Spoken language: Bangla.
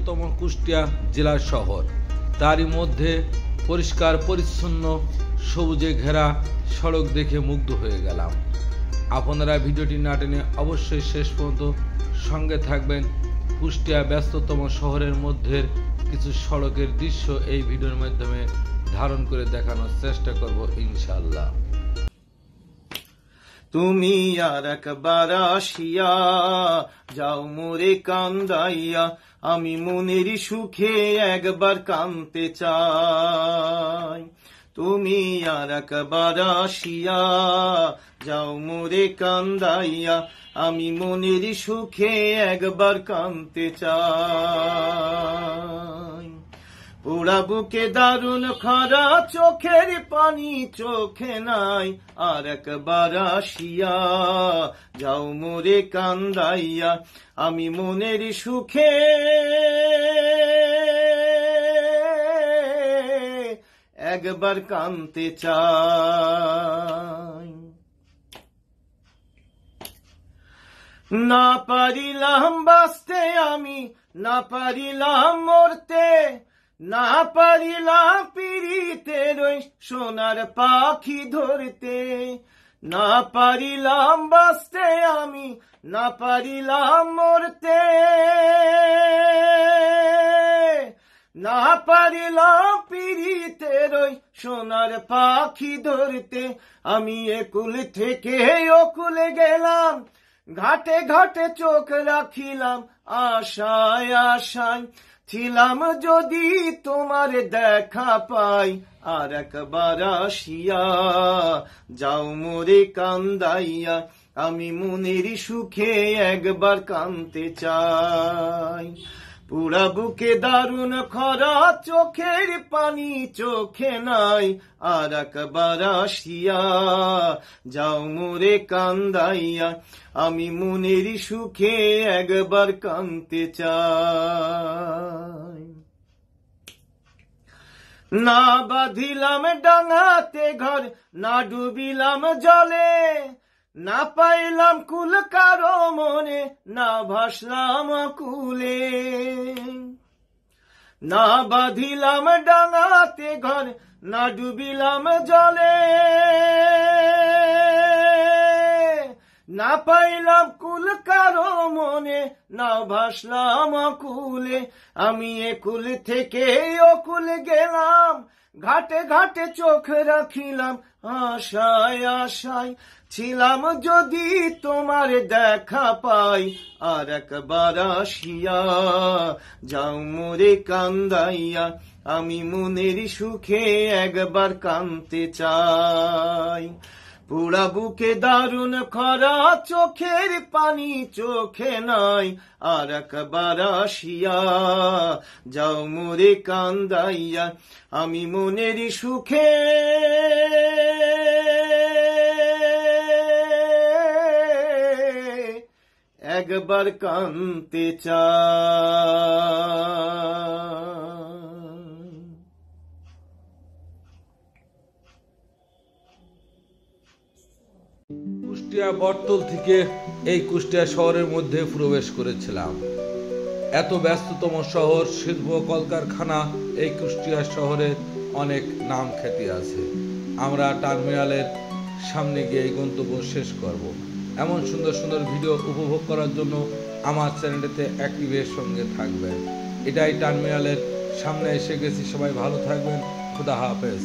ব্যস্ততম কুষ্টিয়া জেলার শহর, তারই মধ্যে পরিষ্কার পরিচ্ছন্ন সবুজে ঘেরা সড়ক দেখে মুগ্ধ হয়ে গেলাম। আপনারা ভিডিওটি না টেনে অবশ্যই শেষ পর্যন্ত সঙ্গে থাকবেন। কুষ্টিয়া ব্যস্ততম শহরের মধ্যে কিছু সড়কের দৃশ্য এই ভিডিওর মাধ্যমে ধারণ করে দেখানোর চেষ্টা করব ইনশাআল্লাহ। তুমি আর একবার আসিয়া যাও মোরে কান্দাইয়া, আমি মনের সুখে একবার কাঁদতে চাই। তুমি আর একবার আসিয়া যাও মোরে কান্দাইয়া, আমি মনের সুখে একবার কাঁদতে চাই। পোড়া বুকে দারুণ খরা, চোখের পানি চোখে নাই, আর একবার আসিয়া যাও মোরে কান্দাইয়া, আমি মনের সুখে একবার কাঁদতে চাই। না পারিলাম বাঁচতে আমি, না পারিলাম মরতে, না পারিলাম পিড়িতের ওই সোনার পাখি ধরতে। না পারিলাম বাঁচতে আমি, না পারিলাম মরতে, না পারিলাম পিড়িতের ওই সোনার পাখি ধরতে। আমি একুল থেকে ওকুলে গেলাম, ঘাটে ঘাটে চোখ রাখিলাম, আশায় আশায় ছিলাম যদি তোমার দেখা পাই। আর একবার আসিয়া যাও মোরে কান্দাইয়া, আমি মনের সুখে একবার কাঁদতে চাই। পুরা বুকে দারুণ খরা, চোখের পানি চোখে নাই, আর একবার আসিয়া যাও মোরে কান্দাইয়া, আমি মনের সুখে একবার কাঁদতে চাই। না বাঁধিলাম ডাঙাতে ঘর, না ডুবিলাম জলে, না পাইলাম কুল কারো মনে, না ভাসলাম কুলে। না বাঁধিলাম ডাঙাতে ঘর, না ডুবিলাম জলে, না পাইলাম কুল কারো মনে, না ভাসলাম কুলে। আমি একুল থেকে ওকুল গেলাম, ঘাটে ঘাটে চোখ রাখিলাম, আশায় আশায় ছিলাম যদি তোমার দেখা পাই। আর একবার আসিয়া যাও মোরে কান্দাইয়া, আমি মনের সুখে একবার কাঁদতে চাই। পুরা বুকে দারুণ খরা, চোখের পানি চোখে নাই, আর একবার আসিয়া যাও মোরে কান্দাইয়া, আমি মনের সুখে একবার কাঁদতে চাই। কুষ্টিয়া বটতল থেকে এই কুষ্টিয়া শহরের মধ্যে প্রবেশ করেছিলাম। এত ব্যস্ততম শহর, শিল্প কলকারখানা, এই কুষ্টিয়া শহরের অনেক নাম খ্যাতি আছে। আমরা টার্মিনালের সামনে গিয়ে এই গন্তব্য শেষ করব। এমন সুন্দর সুন্দর ভিডিও উপভোগ করার জন্য আমার চ্যানেলটিতে অ্যাক্টিভের সঙ্গে থাকবেন। এটাই টার্মিনালের সামনে এসে গেছি। সবাই ভালো থাকবেন। খুদা হাফেজ।